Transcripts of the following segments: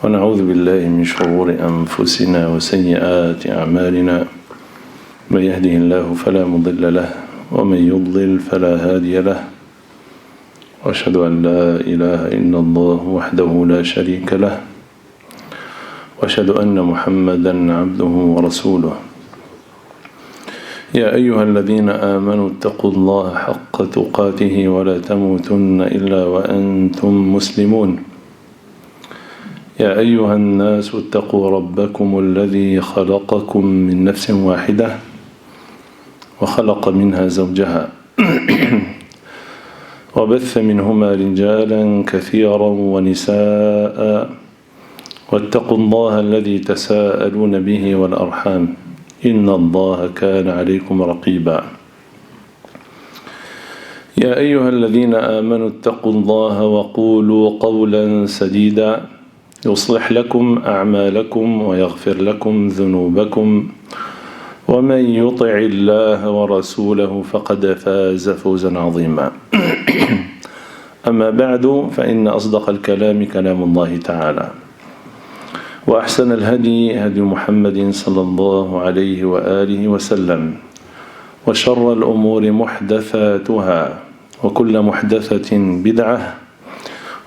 ونعوذ بالله من شرور أنفسنا وسيئات أعمالنا من يهده الله فلا مضل له ومن يضلل فلا هادي له وأشهد أن لا إله إلا الله وحده لا شريك له وأشهد أن محمدا عبده ورسوله يا أيها الذين آمنوا اتقوا الله حق تقاته ولا تموتن إلا وأنتم مسلمون يا أيها الناس اتقوا ربكم الذي خلقكم من نفس واحدة وخلق منها زوجها وبث منهما رجالا كثيرا ونساء واتقوا الله الذي تساءلون به والأرحام إن الله كان عليكم رقيبا يا أيها الذين آمنوا اتقوا الله وقولوا قولا سديدا يصلح لكم أعمالكم ويغفر لكم ذنوبكم ومن يطع الله ورسوله فقد فاز فوزا عظيما أما بعد فإن أصدق الكلام كلام الله تعالى وأحسن الهدي هدي محمد صلى الله عليه وآله وسلم وشر الأمور محدثاتها وكل محدثة بدعة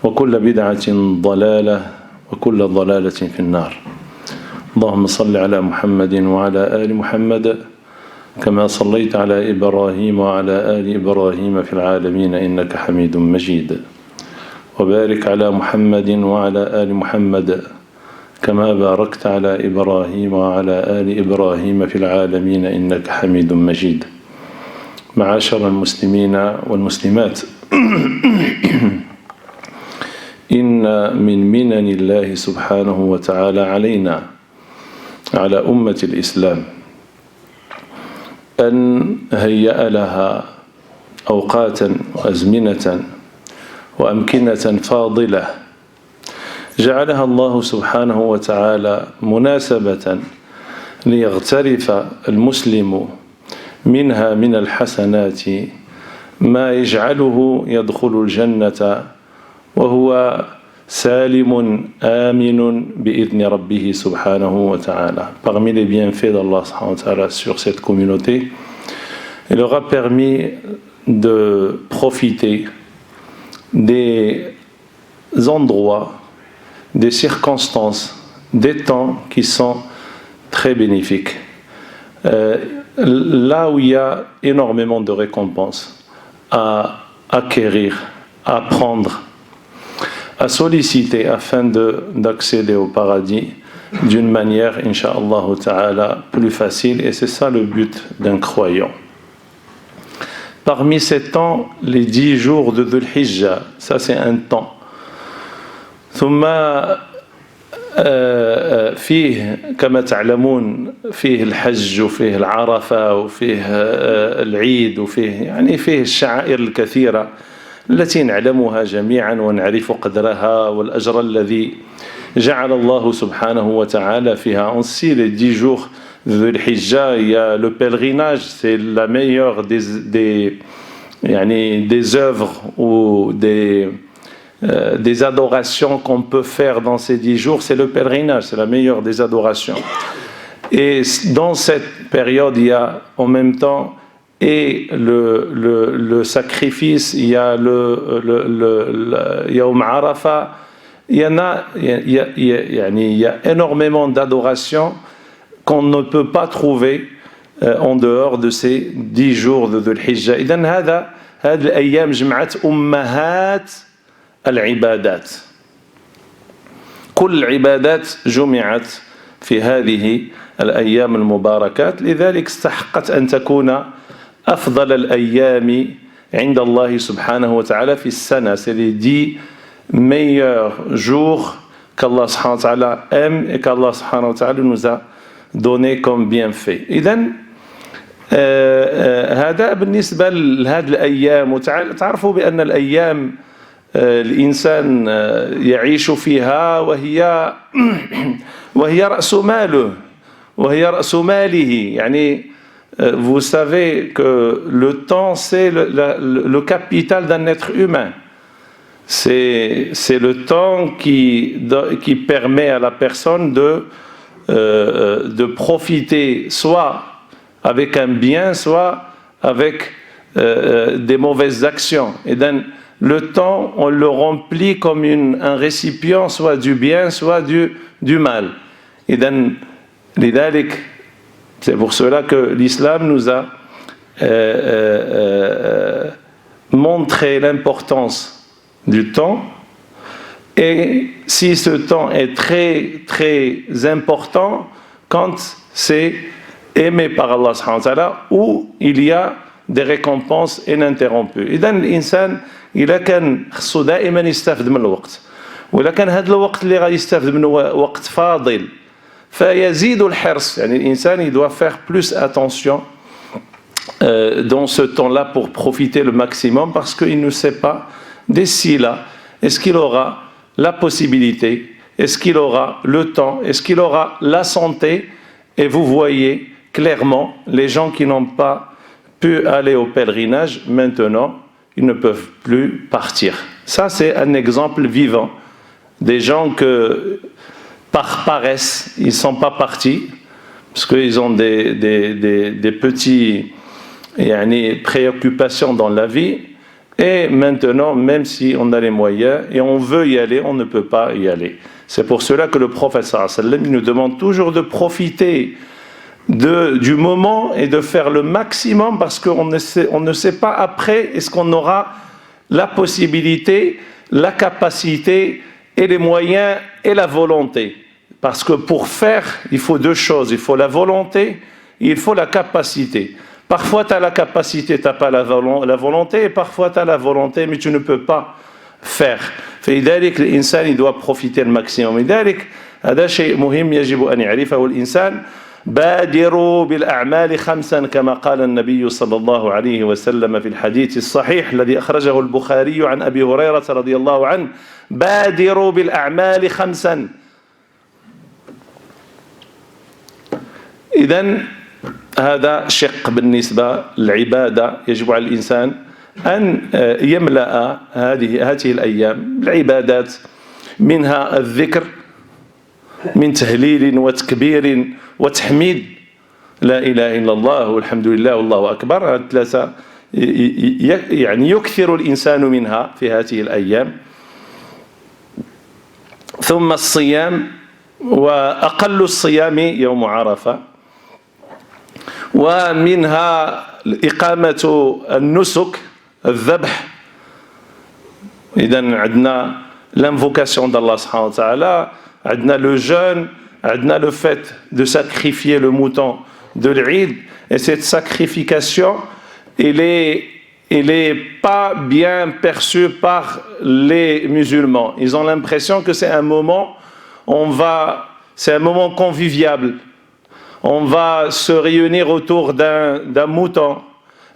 وكل بدعة ضلالة وكل ضلالة في النار اللهم صل على محمد وعلى آل محمد كما صليت على إبراهيم وعلى آل إبراهيم في العالمين إنك حميد مجيد وبارك على محمد وعلى آل محمد كما باركت على إبراهيم وعلى آل إبراهيم في العالمين إنك حميد مجيد معاشر المسلمين والمسلمات إن من منن الله سبحانه وتعالى علينا على أمة الإسلام أن هيأ لها أوقاتا وأزمنة وأمكنة فاضلة جعلها الله سبحانه وتعالى مناسبة ليغترف المسلم منها من الحسنات ما يجعله يدخل الجنة وهو سالم آمن بإذن ربه سبحانه وتعالى. Parmi les bienfaits d'Allah subhanahu wa ta'ala sur cette communauté, il aura permis de profiter des endroits, des circonstances, des temps qui sont très bénéfiques. Là où il y a énormément de récompenses à acquérir, à prendre, à solliciter afin d'accéder au paradis d'une manière, incha'Allah ta'ala, plus facile. Et c'est ça le but d'un croyant. Parmi ces temps, les 10 jours de Dhul Hijjah, ça c'est un temps. ثم فيه كما تعلمون فيه الحج وفيه العرفة وفيه العيد وفيه يعني فيه الشعائر الكثيرة التي نعلمها جميعا ونعرف قدرها والأجر الذي جعل الله سبحانه وتعالى فيها. Ainsi les 10 jours de Dhul Hijjah, il y a le pèlerinage, c'est la meilleure des œuvres ou des adorations qu'on peut faire dans ces 10 jours, c'est le pèlerinage, c'est la meilleure des adorations. Et dans cette période, il y a en même temps et le sacrifice, il y a le Yawm Arafah, il y a énormément d'adorations qu'on ne peut pas trouver en dehors de ces 10 jours de Dhul Hijjah. إذن هذه الأيام جمعت أمهات العبادات. كل العبادات جمعت في هذه الأيام المباركات، لذلك استحقت أن تكون أفضل الأيام عند الله سبحانه وتعالى في السنة. C'est les 10 meilleurs jours qu'Allah subhanahu wa ta'ala aime et qu'Allah subhanahu wa ta'ala nous a donné comme bienfait. إذن هذا بالنسبة لهذه الأيام. وتعرفوا بأن الأيام الإنسان يعيش فيها وهي رأس ماله وهي رأس ماله. يعني vous savez que le temps c'est le capital d'un être humain. c'est le temps qui permet à la personne de profiter soit avec un bien, soit avec des mauvaises actions. Et donc, le temps, on le remplit comme un récipient, soit du bien, soit du mal. Et donc, c'est pour cela que l'islam nous a montré l'importance du temps. Et si ce temps est très, très important, quand c'est aimé par Allah subhanahu wa ta'ala, où il y a des récompenses ininterrompues. إذا الإنسان إذا كان خصو دائما يستفد من الوقت، وإذا كان هذا الوقت اللي غادي يستفد منه وقت فاضل فيزيد الحرص. يعني الإنسان il doit faire plus attention dans ce temps-là pour profiter le maximum, parce qu'il ne sait pas d'ici là est-ce qu'il aura la possibilité, est-ce qu'il aura le temps, est-ce qu'il aura la santé. Et vous voyez clairement les gens qui n'ont pas pu aller au pèlerinage, maintenant ils ne peuvent plus partir. Ça, c'est un exemple vivant des gens que par paresse ils ne sont pas partis parce qu'ils ont des petits préoccupations dans la vie, et maintenant, même si on a les moyens et on veut y aller, on ne peut pas y aller. C'est pour cela que le prophète sallallahu alayhi wa sallam nous demande toujours de profiter du moment et de faire le maximum, parce qu'on ne sait pas après est-ce qu'on aura la possibilité, la capacité et les moyens et la volonté. Parce que pour faire, il faut deux choses, il faut la volonté et il faut la capacité. Parfois tu as la capacité, tu n'as pas la volonté, et parfois tu as la volonté mais tu ne peux pas faire. فلذلك الإنسان doit profiter le maximum. لذلك هذا شيء مهم يجب أن يعرفه الإنسان. بادروا بالأعمال خمسا كما قال النبي صلى الله عليه وسلم في الحديث الصحيح الذي أخرجه البخاري عن أبي هريرة رضي الله عنه. بادروا بالأعمال خمسا. إذن هذا شق بالنسبة للعبادة. يجب على الإنسان أن يملأ هذه الأيام العبادات، منها الذكر من تهليل وتكبير وتحميد، لا إله إلا الله والحمد لله والله أكبر، ثلاثة يعني يكثر الإنسان منها في هذه الأيام. ثم الصيام، وأقل الصيام يوم عرفة، ومنها إقامة النسك الذبح. إذن عندنا l'invocation d'Allah subhanahu wa ta'ala, عندنا le jeûne, عندنا le fait de sacrifier le mouton de l'Eid. Et cette sacrification, elle est pas bien perçue par les musulmans. Ils ont l'impression que c'est un moment, c'est un moment convivial. On va se réunir autour d'un mouton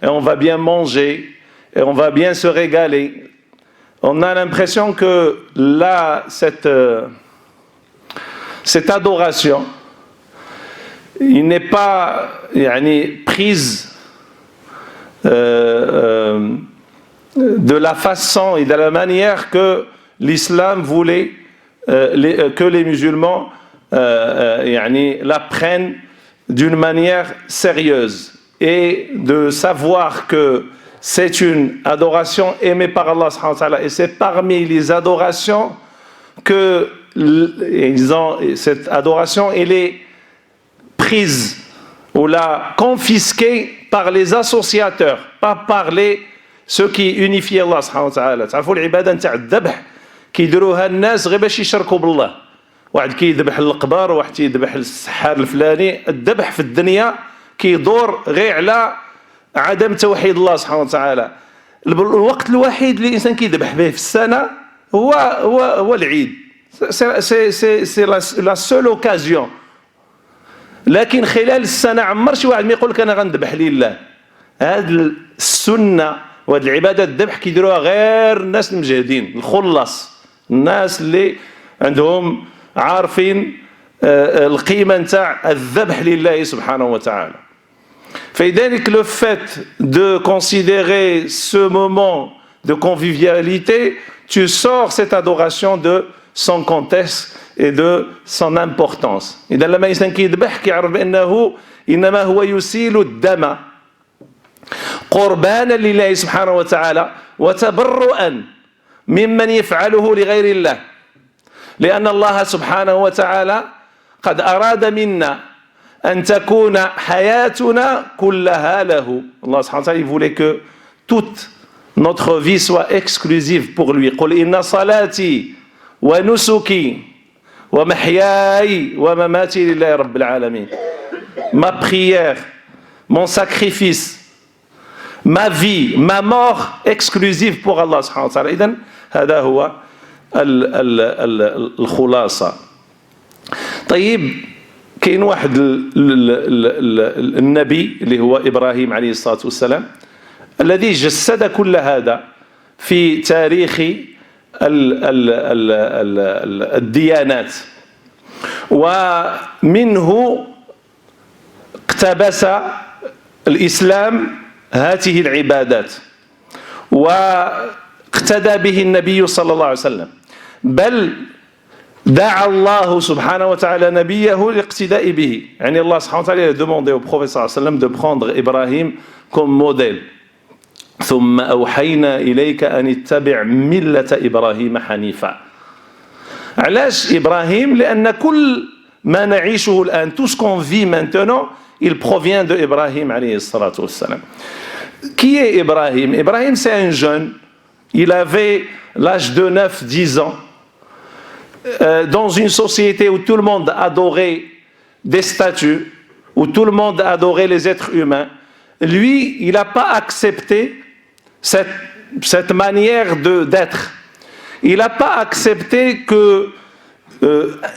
et on va bien manger et on va bien se régaler. On a l'impression que là, cette adoration, il n'est pas prise de la façon et de la manière que l'islam voulait que les musulmans la prennent d'une manière sérieuse, et de savoir que c'est une adoration aimée par Allah subhanahu wa ta'ala, et c'est parmi les adorations que cette adoration elle est prise ou la confisquée par les associateurs, pas par ceux qui unifient Allah subhanahu wa ta'ala. تعرفوا العبادة نتاع الذبح كيديروها الناس غير باش يشركوا بالله. واحد كيذبح القبر، واحد كيذبح السحار الفلاني. الذبح في الدنيا كيدور غير على عدم توحيد الله سبحانه وتعالى. الوقت الوحيد اللي الانسان كيذبح به في السنه هو العيد. سي لا سول اوكازيون. لكن خلال السنه عمر شي واحد ما يقول لك انا غنذبح لله. هاد السنه وهاد العباده الذبح كيديروها غير الناس المجاهدين الخلص، الناس اللي عندهم عارفين القيمة نتاع الذبح لله سبحانه وتعالى. فلذلك le fait de considérer ce moment de convivialité tu sors cette adoration de son contexte et de son importance. إذا لما الإنسان كيذبح كيعرف بأنه إنما هو يسيل الدم قربانا لله سبحانه وتعالى وتبرؤا ممن يفعله لغير الله لأن الله سبحانه وتعالى قد أراد منا أن تكون حياتنا كلها له. Allah subhanahu wa ta'ala, il voulait que toute notre vie soit exclusive pour lui. قل إن صلاتي ونسكي ومحياي ومماتي لله رب العالمين. Ma prière, mon sacrifice, ma vie, ma mort exclusive pour Allah subhanahu wa ta'ala. إذن هذا هو الخلاصة. طيب كاين واحد النبي اللي هو إبراهيم عليه الصلاة والسلام الذي جسد كل هذا في تاريخ الديانات ومنه اقتبس الإسلام هذه العبادات واقتدى به النبي صلى الله عليه وسلم بل دعا الله سبحانه وتعالى نبيه الاقتداء به. يعني الله سبحانه وتعالى a demandé au prophète صلى الله عليه وسلم de prendre Ibrahim comme modèle. ثم أوحينا إليك أن اتبع ملة إبراهيم حنيفا. علاش إبراهيم؟ لأن كل ما نعيشه الآن tout ce qu'on vit maintenant il provient de Ibrahim عليه الصلاة والسلام. Qui est Ibrahim? Ibrahim c'est un jeune, il avait l'âge de 9-10 ans. Dans une société où tout le monde adorait des statues, où tout le monde adorait les êtres humains, lui, il n'a pas accepté cette manière d'être. Il n'a pas accepté que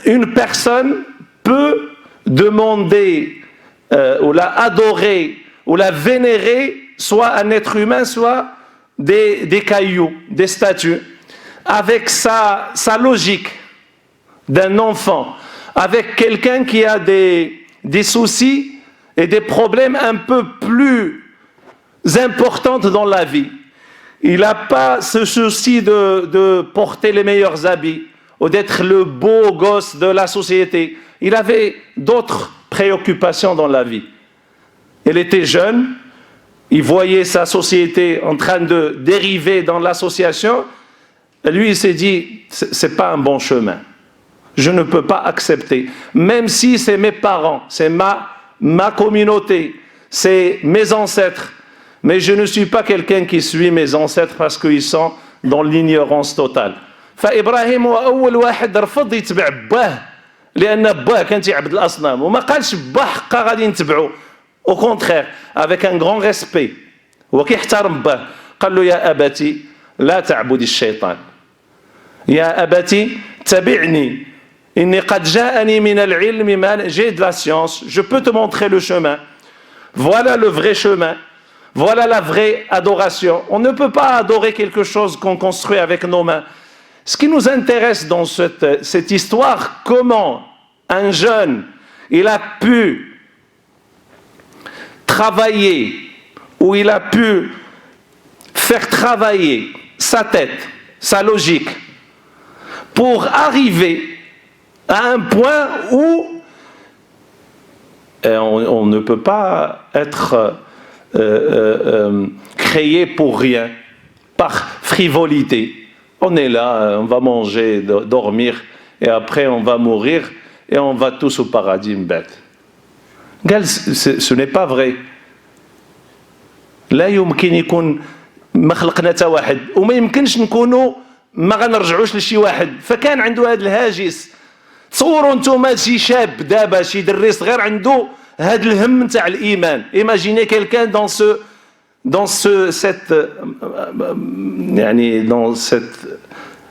une personne peut demander ou la adorer ou la vénérer soit un être humain, soit des cailloux, des statues, avec sa logique d'un enfant, avec quelqu'un qui a des soucis et des problèmes un peu plus importants dans la vie. Il n'a pas ce souci de porter les meilleurs habits ou d'être le beau gosse de la société. Il avait d'autres préoccupations dans la vie. Il était jeune, il voyait sa société en train de dériver dans l'association. Lui, il s'est dit, c'est pas un bon chemin. Je ne peux pas accepter, même si c'est mes parents, c'est ma communauté, c'est mes ancêtres, mais je ne suis pas quelqu'un qui suit mes ancêtres parce qu'ils sont dans l'ignorance totale. فإبراهيم هو أول واحد رفض يتبع باه لأن باه كان تيعبد الأصنام وما قالش باه حقا غادي نتبعو. Au contraire, avec un grand respect, هو كيحترم باه قال له يا أبتي لا تعبد الشيطان يا أبتي تبعني إني قد جاءني من العلم ما j'ai de la science, je peux te montrer le chemin. Voilà le vrai chemin. Voilà la vraie adoration. On ne peut pas adorer quelque chose qu'on construit avec nos mains. Ce qui nous intéresse dans cette histoire, comment un jeune, il a pu travailler, ou il a pu faire travailler sa tête, sa logique, pour arriver à un point où on ne peut pas être créé pour rien, par frivolité. On est là, on va manger, dormir, et après on va mourir, et on va tous au paradis bête. Ce n'est pas vrai. لا يمكن يكون ما خلقنا حتى واحد وما يمكنش نكونوا ما غنرجعوش لشي واحد. فكان عنده هذا الهاجس. تصوروا نتوما شي شاب دابا شي دري صغير عنده هذا الهم نتاع الايمان. Imaginez quelqu'un dans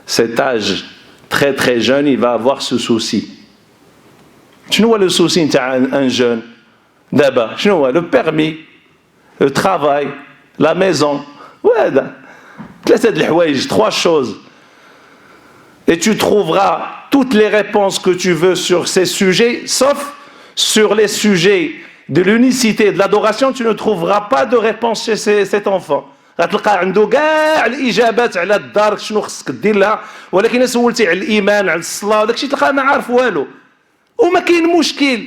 cet âge très très jeune, il va avoir ce souci. شنو هو le souci نتاع un jeune دابا؟ شنو هو؟ le permis, le travail, la maison. وهذا ثلاثه د الحوايج, trois choses. Et tu trouveras toutes les réponses que tu veux sur ces sujets, sauf sur les sujets de l'unicité, de l'adoration, tu ne trouveras pas de réponse chez cet enfant. غتلقى عنده كاع الاجابات على الدار شنو خصك دير لها، ولكن سولتي على الايمان على الصلاه وداكشي تلقاه ما عارف والو. وما كاين مشكل،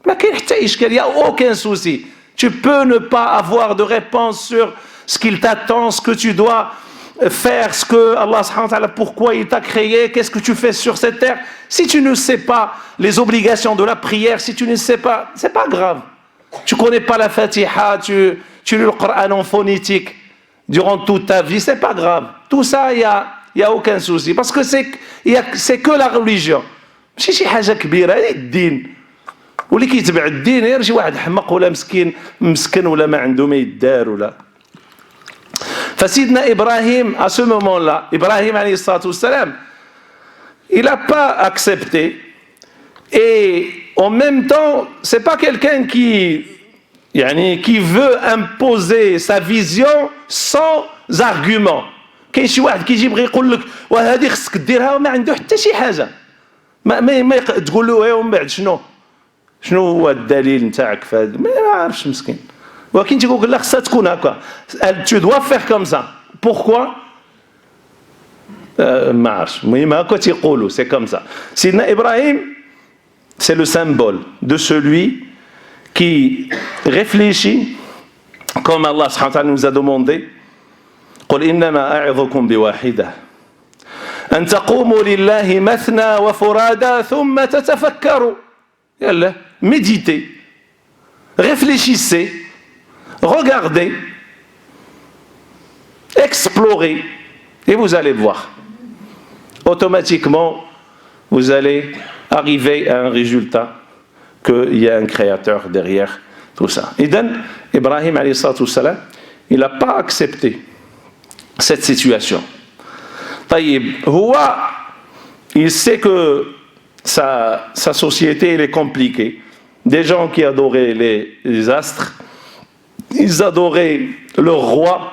ما كاين حتى اشكال، يا aucun souci. Tu peux ne pas avoir de réponse sur ce qu'il t'attend, ce que tu dois faire, ce que Allah subhanahu wa ta'ala, pourquoi il t'a créé, qu'est-ce que tu fais sur cette terre. Si tu ne sais pas les obligations de la prière, si tu ne sais pas, c'est pas grave. Tu connais pas la Fatiha, tu lis le Coran en phonétique durant toute ta vie, c'est pas grave. Tout ça, il y a aucun souci, parce que c'est que la religion. ماشي شي حاجه كبيره، هذه الدين. واللي كيتبع الدين غير شي واحد حمق ولا مسكن ولا ما عنده ما يدار ولا. فسيدنا إبراهيم à ce moment-là, Ibrahim alayhi salatu wassalam, il n'a pas accepté, et en même temps c'est pas quelqu'un qui veut imposer sa vision sans argument. كاين شي واحد كيجي يبغي يقول لك وهذه خصك ديرها وما عنده حتى شي حاجه، ما تقول له ومن بعد شنو هو الدليل نتاعك في هذا، ما عارفش مسكين. ولكن تيقول لك خصها تكون هكا، tu dois faire comme ça. Pourquoi ما عرفش، المهم هكا تيقولوا c'est comme ça. سيدنا إبراهيم c'est le symbole de celui qui réfléchit comme Allah subhanahu wa ta'ala nous a demandé. قل إنما أعظكم بواحدة أن تقوموا لله مثنى وفرادى ثم تتفكروا. يلا méditez, réfléchissez, regardez, explorez, et vous allez voir. Automatiquement, vous allez arriver à un résultat, qu'il y a un créateur derrière tout ça. Et donc, Ibrahim alayhi salatu wassalam, il n'a pas accepté cette situation. طيب, il sait que sa société elle est compliquée. Des gens qui adoraient les astres, ils adoraient le roi.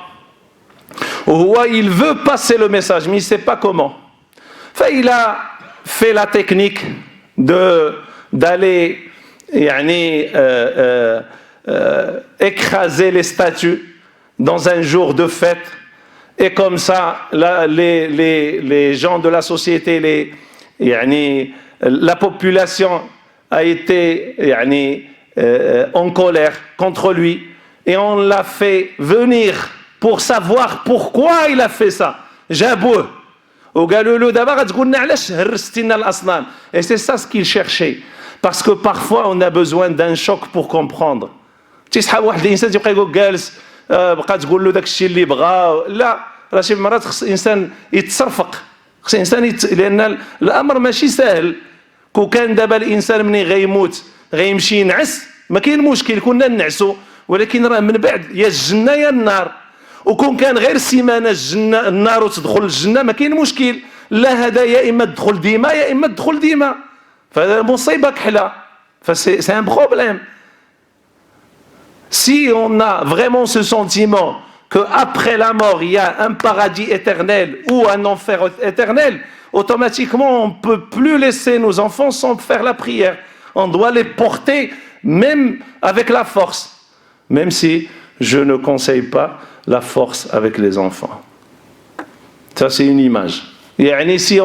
Il veut passer le message, mais il ne sait pas comment. Il a fait la technique d'aller écraser les statues dans un jour de fête. Et comme ça, les gens de la société, la population a été en colère contre lui. Et on l'a fait venir pour savoir pourquoi il a fait ça. Jabouh. Et c'est ça ce qu'il cherchait. Parce que parfois, on a besoin d'un choc pour comprendre. بقى تقول له داك الشيء اللي بغا، لا، راه شي مرات خص الانسان يتصرفق، خص الانسان لان الامر ماشي سهل. كون كان دابا الانسان مني غيموت غيمشي ينعس ما كاين مشكل، كنا ننعسوا، ولكن راه من بعد يا الجنه يا النار. وكون كان غير سيمانه النار وتدخل الجنه ما كاين مشكل، لا هذا يا اما تدخل ديما يا اما تدخل ديما، فهذا مصيبه كحله، فسي ان بروبليم. Si on a vraiment ce sentiment qu'après la mort, il y a un paradis éternel ou un enfer éternel, automatiquement, on ne peut plus laisser nos enfants sans faire la prière. On doit les porter même avec la force, même si je ne conseille pas la force avec les enfants. Ça, c'est une image. Et si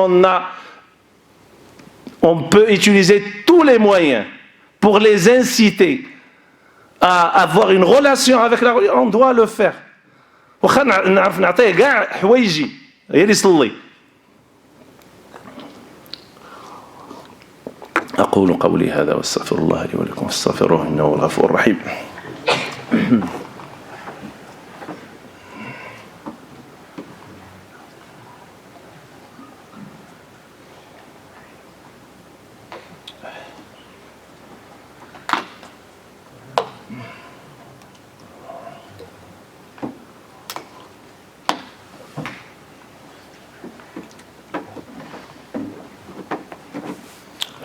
on peut utiliser tous les moyens pour les inciter à avoir une relation avec la religion, on doit le faire. وخا نعرف نعطيه كاع حوايجي غير يصلي. أقول قولي هذا واستغفر الله لي ولكم فاستغفروه إنه هو الغفور الرحيم.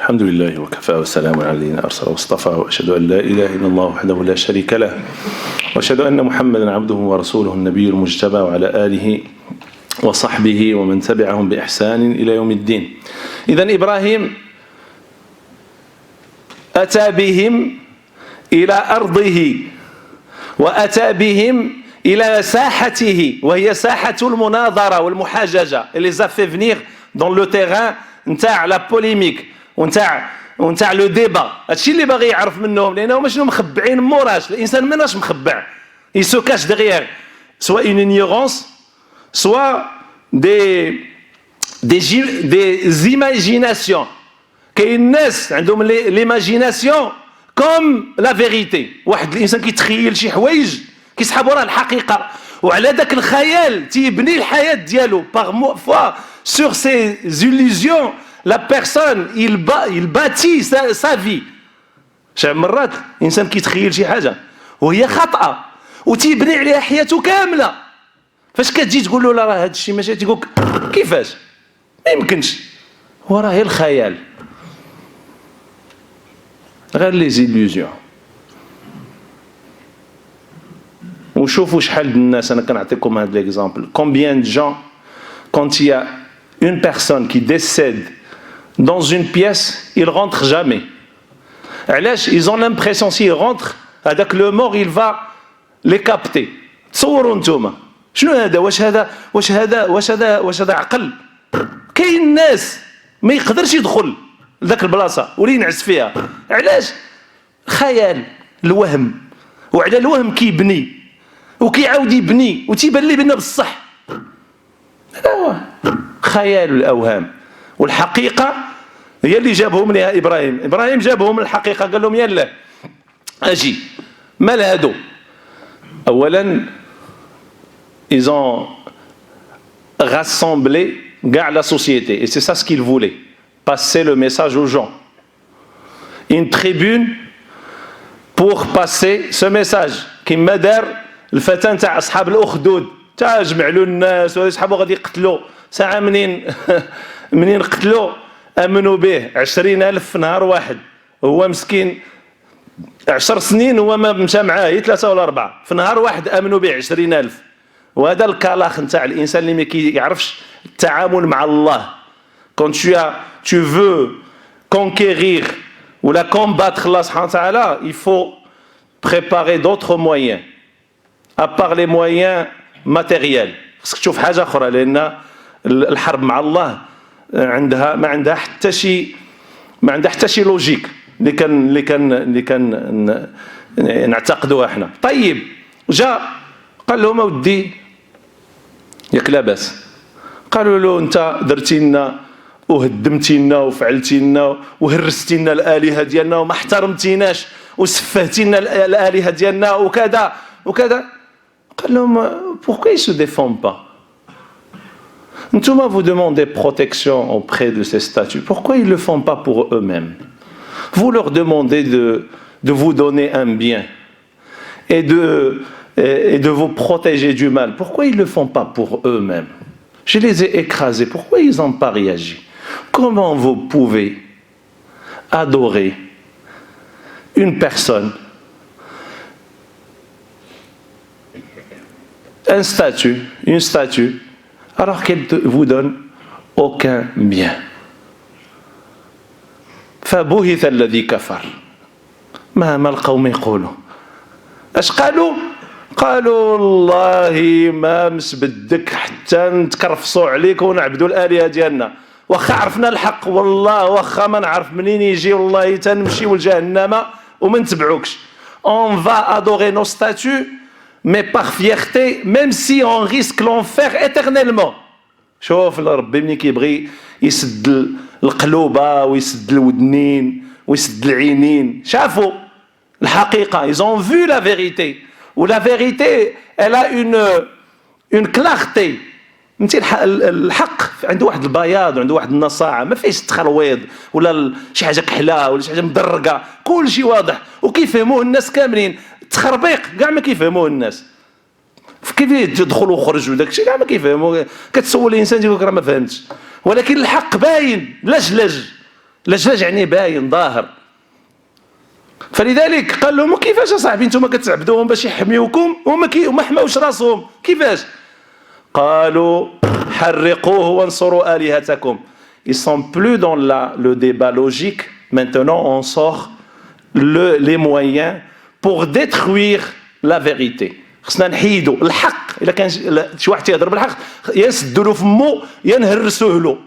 الحمد لله وكفى وسلام على الذين أرسل واصطفى وأشهد أن لا إله إلا الله وحده لا شريك له وأشهد أن محمدا عبده ورسوله النبي المجتبى وعلى آله وصحبه ومن تبعهم بإحسان إلى يوم الدين. إذن إبراهيم أتى بهم إلى أرضه وأتى بهم إلى ساحته وهي ساحة المناظرة والمحاججة اللي les a fait venir dans le terrain نتاع لا بوليميك ونتاع لو ديبا. هادشي اللي باغي يعرف منهم لأنهم ماشي مخبعين موراش. الإنسان ماناش مخبع. Il se cache derrière soit une ignorance soit des imaginations. كاين الناس عندهم l'imagination comme la vérité. واحد الإنسان كيتخيل شي حوايج كيسحب وراء الحقيقة وعلى ذاك الخيال تيبني الحياة ديالو parfois sur ces illusions la personne il bâtit sa vie. شي مرات الإنسان كيتخيل شي حاجة وهي خطأة وتيبني عليها حياته كاملة. فاش كتجي تقول له لا راه هذا الشيء ماشي تيقول كيفاش ما يمكنش هو راه الخيال غير لي زيليوزيون. وشوفوا شحال الناس انا كنعطيكم هذا ليكزامبل combien de gens quand il y a une personne qui décède dans une pièce il rentre jamais. علاش ils ont l'impression s'il rentre هذاك le mort il va les capter. تصوروا نتوما شنو هذا واش هذا عقل؟ كاين ناس ما يقدرش يدخل لذاك البلاصه ولا ينعس فيها. علاش؟ خيال الوهم وعلى الوهم كيبني وكيعاود يبني وتيبان لي بنا بصح. هذا هو خيال الاوهام. والحقيقه هي اللي جابهم لها ابراهيم جابهم الحقيقه قال لهم يلا اجي مال هادو. اولا ils ont rassemblé la société et c'est ça ce qu'ils voulaient, passer le message aux gens, une tribune pour passer ce message كما دار الفتى نتاع اصحاب الاخدود تاع جمعوا الناس ويسحبوا غادي يقتلوا ساعه منين قتلوا امنوا به 20,000 في نهار واحد. هو مسكين 10 سنين هو ما مشى معاه 3 ولا 4 في نهار واحد امنوا به 20,000. وهذا الكلاخ نتاع الانسان اللي ما كيعرفش التعامل مع الله. quand tu veux conquérir ou la combattre Allah subhanahu wa ta'ala il faut préparer d'autres moyens à part les moyens matériels. خصك تشوف حاجه اخرى لان الحرب مع الله ما عندها حتى شي لوجيك اللي كان نعتقدوها احنا. طيب جاء قال لهم اودي ياك لاباس. قالوا له انت درتي لنا وهدمتي لنا وفعلتي لنا وهرستي لنا الالهه ديالنا وما احترمتيناش وسفهتي لنا الالهه ديالنا وكذا وكذا. قال لهم pourquoi ils se défendent pas? Ntouma vous demandez protection auprès de ces statues. Pourquoi ils le font pas pour eux-mêmes? Vous leur demandez de vous donner un bien et de vous protéger du mal. Pourquoi ils le font pas pour eux-mêmes? Je les ai écrasés. Pourquoi ils n'ont pas réagi? Comment vous pouvez adorer une personne, une statue, alors qu'elle ne vous donne aucun bien? فبهت الذي كفر. ما القوم يقولوا اش قالوا والله ما مسبدك حتى نتكرفصوا عليك ونعبدوا الالهه ديالنا واخا عرفنا الحق والله واخا ما نعرف منين يجي والله تنمشيو لجهنم وما نتبعوكش. on va adorer nos statues mais par fierté même si on risque l'enfer éternellement. شوف ربي ملي كيبغي يسد القلوبه ويسد الودنين ويسد العينين شافوا الحقيقه. ils ont vu la vérité و la vérité elle a une clarté. انت الحق عنده واحد البياض وعنده واحد النصاعه ما فيهش تخرويض ولا شي حاجه كحله ولا شي حاجه مدرقه. كل شيء واضح وكيفهموه الناس كاملين. التخربيق كاع ما كيفهموه الناس. كيف يدخل وخرج وداك الشيء كاع ما كيفهموا. كتسول الانسان يقول لك راه ما فهمتش. ولكن الحق باين لجلج يعني باين ظاهر. فلذلك قال لهم كيفاش صاحبي نتوما كتعبدوهم باش يحميوكم وما حماوش راسهم كيفاش؟ قالوا حرقوه وانصروا آلهتكم. Ils sont plus dans le débat logique. Maintenant on sort les moyens pour détruire la vérité. خصنا نحيدوا الحق. الا كان شي واحد تيهضر بالحق يسدوا له فمو ينهرسوه له.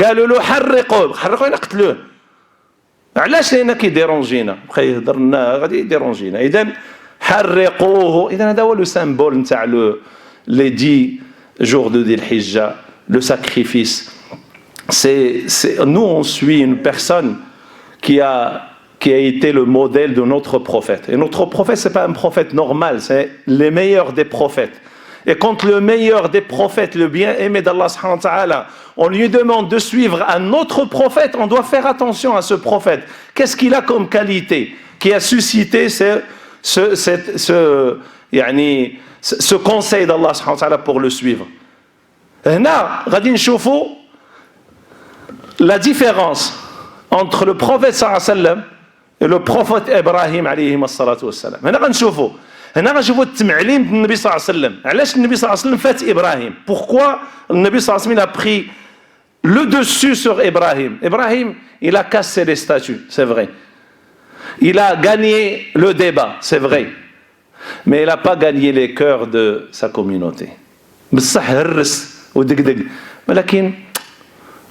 قالوا له حرقوه الا قتلوه. علاش؟ لان كيديرونجينا، بقى يهضر لنا غادي يديرونجينا. اذا حرقوه. اذا هذا هو لو سامبول نتاع لي 10 jours de Dhul Hijjah, le sacrifice. Nous on suit une personne qui a été le modèle de notre prophète. Et notre prophète, ce n'est pas un prophète normal, c'est le meilleur des prophètes. Et quand le meilleur des prophètes, le bien-aimé d'Allah, on lui demande de suivre un autre prophète, on doit faire attention à ce prophète. Qu'est-ce qu'il a comme qualité qui a suscité ce conseil d'Allah pour le suivre? Là, غادي نشوفوا la différence entre le prophète sallallahu alayhi wa sallam et le prophète Ibrahim alayhi salatu wassalam. هنا غنشوفوا التمعليم ديال النبي صلى الله عليه وسلم. علاش النبي صلى الله عليه وسلم فات إبراهيم؟ Pourquoi النبي صلى الله عليه وسلم a pris le dessus sur Ibrahim? Ibrahim, il a cassé les statues, c'est vrai. Il a gagné le débat, c'est vrai. Mais il n'a pas gagné les cœurs de sa communauté. بصح هرس ودقدق ولكن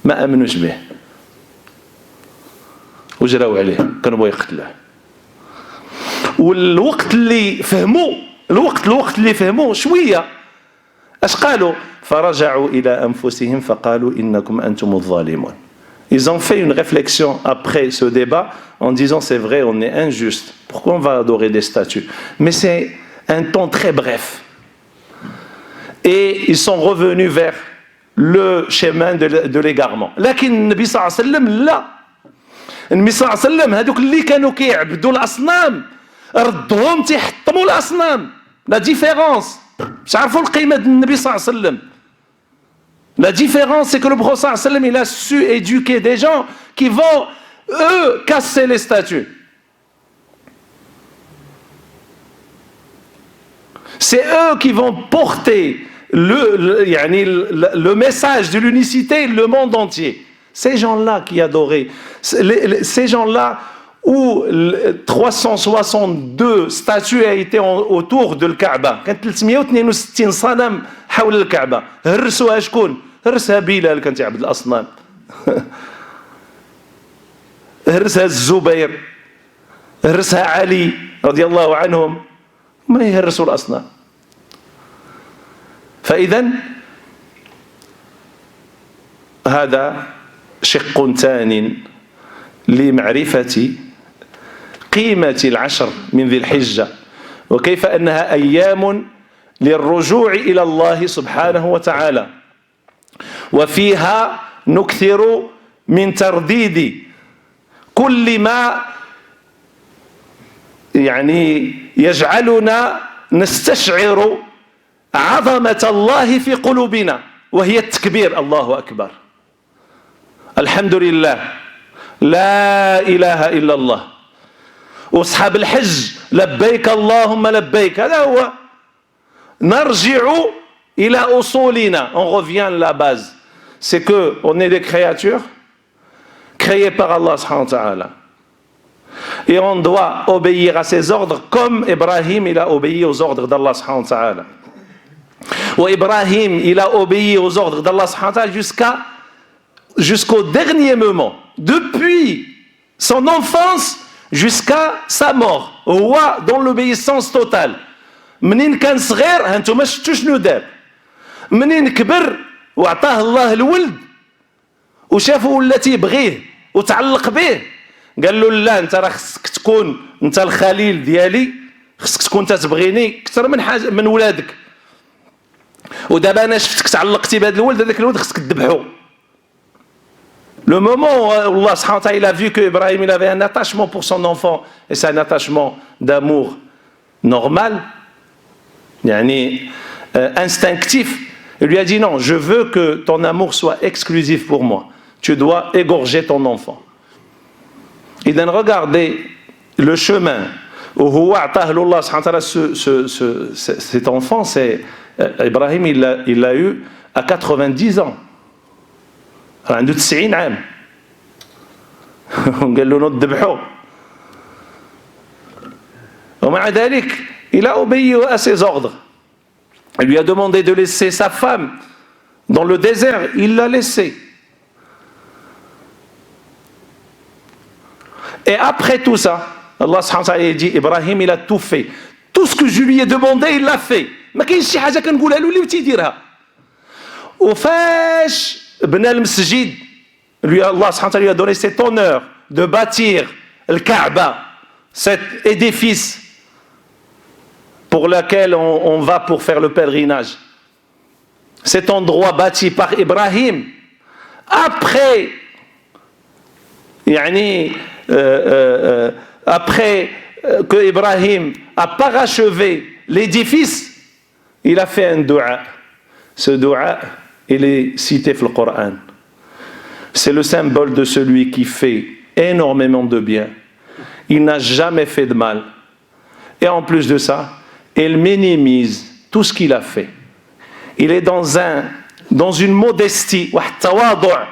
ما امنوش به وجراو عليه كانوا بغاو يقتلوه. والوقت اللي فهموا شويه اش قالوا؟ فرجعوا الى انفسهم فقالوا انكم انتم الظالمون. Ils ont fait une réflexion après ce débat en disant c'est vrai, on est injuste, pourquoi on va adorer des statues? Mais c'est un temps très bref. Et ils sont revenus vers le chemin de l'égarement. لكن النبي صلى الله عليه وسلم لا. النبي صلى الله عليه وسلم هذوك اللي كانوا كيعبدوا الاصنام ردهم تيحطموا الاصنام. لا ديفيرونس باش عرفوا القيمه ديال النبي صلى الله عليه وسلم. La différence, c'est que le prophète sallallahu alayhi wa sallam, il a su éduquer des gens qui vont, eux, casser les statues. C'est eux qui vont porter le message de l'unicité, le monde entier. Ces gens-là qui adoraient, ces gens-là où 362 statues a été autour de Kaaba. كانت 362 صنم حول الكعبة. هرسوها شكون؟ هرسها بلال كان يعبد الأصنام. هرسها الزبير. هرسها علي رضي الله عنهم. ما يهرسوا الأصنام. فإذا هذا شق ثانٍ لمعرفة قيمة العشر من ذي الحجة وكيف أنها أيام للرجوع إلى الله سبحانه وتعالى وفيها نكثر من ترديد كل ما يجعلنا نستشعر عظمة الله في قلوبنا وهي التكبير الله أكبر الحمد لله لا إله إلا الله وأصحاب الحج لبيك اللهم لبيك. هذا هو. نرجع إلى أصولنا. On revient à la base. C'est que on est des créatures créées par Allah subhanahu wa ta'ala. Et on doit obéir à ses ordres comme Ibrahim il a obéi aux ordres d'Allah subhanahu wa ta'ala. Et Ibrahim il a obéi aux ordres d'Allah subhanahu wa ta'ala jusqu'au dernier moment. Depuis son enfance jusqu'à sa mort. هو dans l'obéissance totale. منين كان صغير هانتوما شفتوا شنو دار. منين كبر وعطاه الله الولد وشافوا ولا تيبغيه وتعلق به قال له لا انت راه خصك تكون انت الخليل ديالي خصك تكون تتبغيني اكثر من ولادك. ودابا انا شفتك تعلقتي بهذا الولد هذاك الولد خصك تذبحو. Le moment où Allah subhanahu wa ta'ala il a vu que Ibrahim il avait un attachement pour son enfant et c'est un attachement d'amour normal, instinctif, il lui a dit non, je veux que ton amour soit exclusif pour moi. Tu dois égorger ton enfant. Et donc regardez le chemin où Allah subhanahu wa ta'ala cet enfant, c'est Ibrahim il l'a eu à 90 ans. عنده 90 عام وقال له نذبحه ومع ذلك Il a obéi à ses ordres. Il lui a demandé de laisser sa femme dans le désert, il l'a laissée. Et après tout ça, Allah subhanahu wa ta'ala dit, Ibrahim, il a tout fait. Tout ce que je lui ai demandé, il l'a fait. ما كاينش شي حاجه كنقولها له اللي تيديرها. وفاش بنى المسجد, lui Allah subhanahu wa ta'ala lui a donné cet honneur de bâtir le Kaaba, cet édifice pour lequel on va pour faire le pèlerinage. Cet endroit bâti par Ibrahim, après que Ibrahim a parachevé l'édifice, il a fait un dua. Ce dua, il est cité dans le Coran. C'est le symbole de celui qui fait énormément de bien. Il n'a jamais fait de mal. Et en plus de ça, il minimise tout ce qu'il a fait. Il est dans une modestie, واحد التواضع,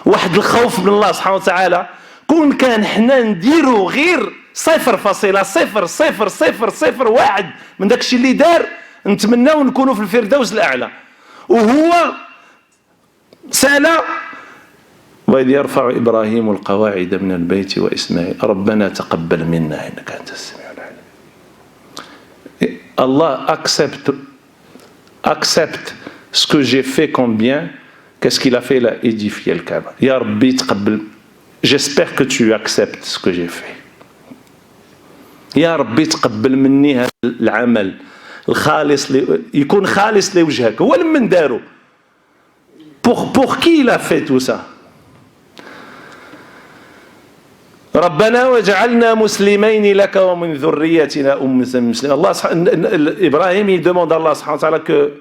واحد الخوف من الله سبحانه وتعالى. كون كان حنا نديرو غير 0.000001 من داك الشيء اللي دار, نتمناو نكونوا في الفردوس الاعلى. وهو سال وإذ يرفع إبراهيم القواعد من البيت وإسماعيل ربنا تقبل منا إنك أنت السميع العليم. Allah accepte ce que j'ai fait comme bien. Qu'est-ce qu'il a fait? Il a édifié le Kaaba. Ya Rabbi taqabbal, j'espère que tu acceptes ce que j'ai fait. Ya Rabbi taqabbal مني هذا العمل الخالص يكون خالص لوجهك. هو من دارو. Pour qui il a fait tout ça? ربنا وجعلنا مسلمين لك ومن ذريتنا أمة مسلمة. Allah, Ibrahim, il demande à Allah subhanahu wa ta'ala que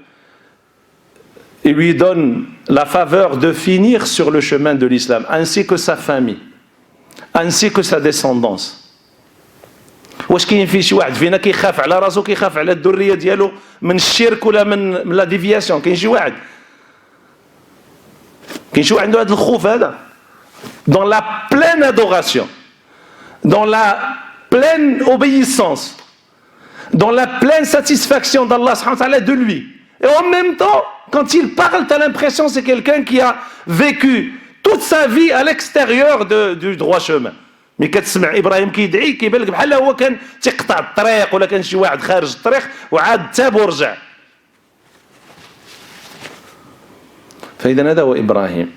il lui donne la faveur de finir sur le chemin de l'islam, ainsi que sa famille, ainsi que sa descendance. واش كاين في شي واحد فينا كيخاف على راسو, كيخاف على الذريه ديالو من الشرك ولا من لا ديفياسيون؟ كاين شي واحد عنده هذا الخوف هذا؟ dans la pleine adoration, dans la pleine obéissance, dans la pleine satisfaction d'Allah subhanahu wa ta'ala de lui. Et en même temps, quand il parle, tu as l'impression que c'est quelqu'un qui a vécu toute sa vie à l'extérieur du droit chemin. Mais كتسمع إبراهيم كيدعي كيبان لك بحال هو كان تيقطع الطريق ولا كان شي واحد خارج الطريق وعاد تاب ورجع. فإذا هذا هو إبراهيم.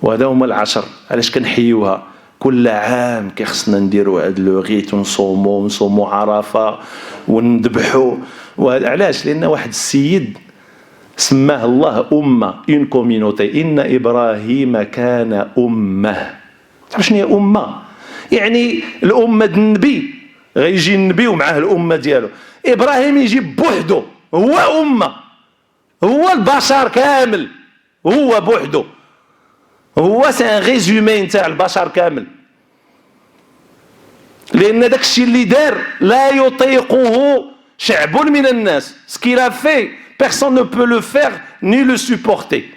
وهذا هما العشر. علاش كنحيوها كل عام؟ كيخصنا نديروا هاد لو غيت ونصوموا عرفه ونذبحوا. علاش؟ لان واحد السيد سماه الله امه، اون كوميونيتي. ان ابراهيم كان امه. تعرف شنو هي امه؟ يعني الامه د النبي، غيجي النبي ومعاه الامه ديالو. ابراهيم يجي بوحده، هو امه، هو البشر كامل، هو بوحده. هو سي ان ريزومي نتاع البشر كامل. لان داك الشيء اللي دار لا يطيقه شعب من الناس. Ce qu'il a fait, personne ne peut le faire ni le supporter.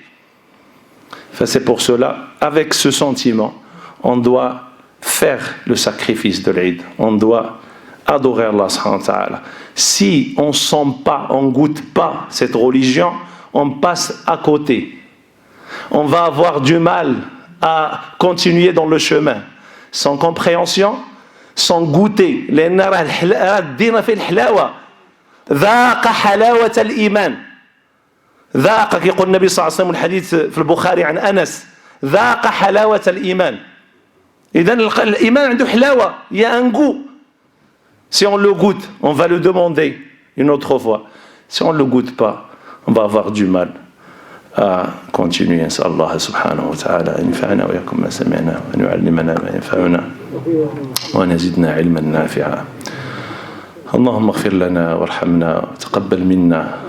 C'est pour cela, avec ce sentiment, on doit faire le sacrifice de l'Eid. On doit adorer Allah subhanahu wa ta'ala. Si on ne sent pas, on ne goûte pas cette religion, on passe à côté. On va avoir du mal à continuer dans le chemin, sans compréhension, sans goûter. لأن الدين في الحلاوة. ذاق حلاوة الإيمان. ذاق يقول النبي صلى الله عليه وسلم الحديث في البخاري عن أنس. ذاق حلاوة الإيمان. إذن الإيمان عنده حلاوة. Il y a un goût. Si on le goûte, on va le demander une autre fois. Si on ne le goûte pas, on va avoir du mal à continuer. نسأل الله سبحانه وتعالى أن ينفعنا وياكم ما سمعنا وأن يعلمنا ما ينفعنا وأن يزدنا علما نافعا. اللهم اغفر لنا وارحمنا وتقبل منا.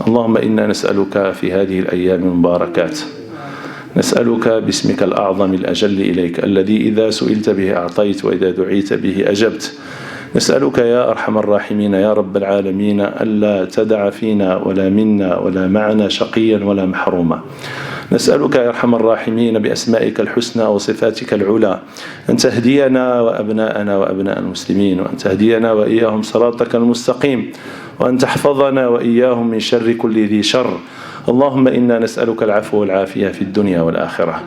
اللهم إنا نسألك في هذه الأيام المباركات، نسألك باسمك الأعظم الأجل إليك الذي إذا سئلت به أعطيت وإذا دعيت به أجبت. نسألك يا أرحم الراحمين يا رب العالمين ألا تدع فينا ولا منا ولا معنا شقيا ولا محروما. نسألك يا أرحم الراحمين بأسمائك الحسنى وصفاتك العلى أن تهدينا وأبناءنا وأبناء المسلمين، وأن تهدينا وإياهم صراطك المستقيم، وأن تحفظنا وإياهم من شر كل ذي شر. اللهم إنا نسألك العفو والعافية في الدنيا والآخرة.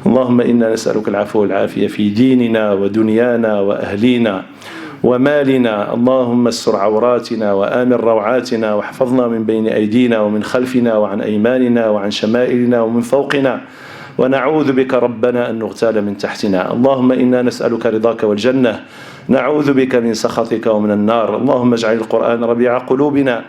اللهم إنا نسألك العفو والعافية في ديننا ودنيانا وأهلينا ومالنا. اللهم استر عوراتنا وآمن روعاتنا، واحفظنا من بين أيدينا ومن خلفنا وعن أيماننا وعن شمائلنا ومن فوقنا، ونعوذ بك ربنا أن نغتال من تحتنا. اللهم إنا نسألك رضاك والجنة، نعوذ بك من سخطك ومن النار. اللهم اجعل القرآن ربيع قلوبنا،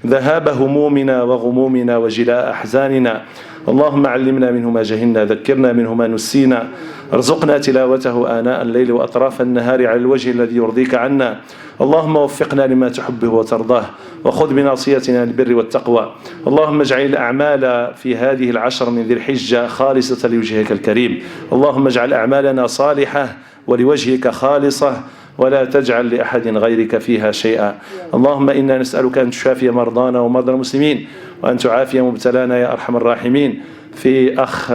ذهاب همومنا وغمومنا وجلاء أحزاننا. اللهم علمنا منه ما جهلنا، ذكرنا منه ما نسينا، ارزقنا تلاوته آناء الليل وأطراف النهار على الوجه الذي يرضيك عنا. اللهم وفقنا لما تحبه وترضاه، وخذ بناصيتنا للبر والتقوى. اللهم اجعل الأعمال في هذه العشر من ذي الحجة خالصة لوجهك الكريم. اللهم اجعل أعمالنا صالحة ولوجهك خالصة، ولا تجعل لأحد غيرك فيها شيئا. اللهم إنا نسألك أن تشافي مرضانا ومرضى المسلمين، وأن تعافي مبتلانا يا أرحم الراحمين. في أخ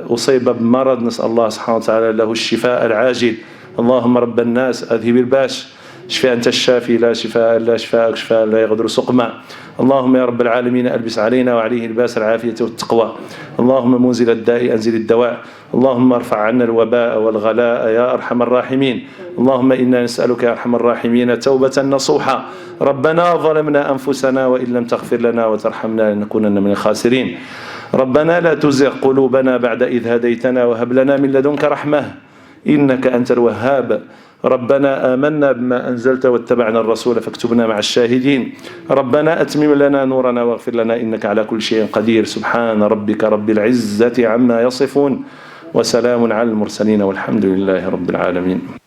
أصيب بمرض، نسأل الله سبحانه وتعالى له الشفاء العاجل. اللهم رب الناس أذهب الباس، شفاء أنت الشافي، لا شفاء إلا شفاءك، شفاء لا يغادر سقما. اللهم يا رب العالمين ألبس علينا وعليه الباس العافية والتقوى. اللهم منزل الداء أنزل الدواء. اللهم ارفع عنا الوباء والغلاء يا أرحم الراحمين. اللهم إنا نسألك يا أرحم الراحمين توبة نصوحة. ربنا ظلمنا أنفسنا وإن لم تغفر لنا وترحمنا لنكونن من الخاسرين. ربنا لا تزغ قلوبنا بعد إذ هديتنا وهب لنا من لدنك رحمة إنك أنت الوهاب. ربنا آمنا بما أنزلت واتبعنا الرسول فاكتبنا مع الشاهدين. ربنا أتمم لنا نورنا واغفر لنا إنك على كل شيء قدير. سبحان ربك رب العزة عما يصفون، وسلام على المرسلين، والحمد لله رب العالمين.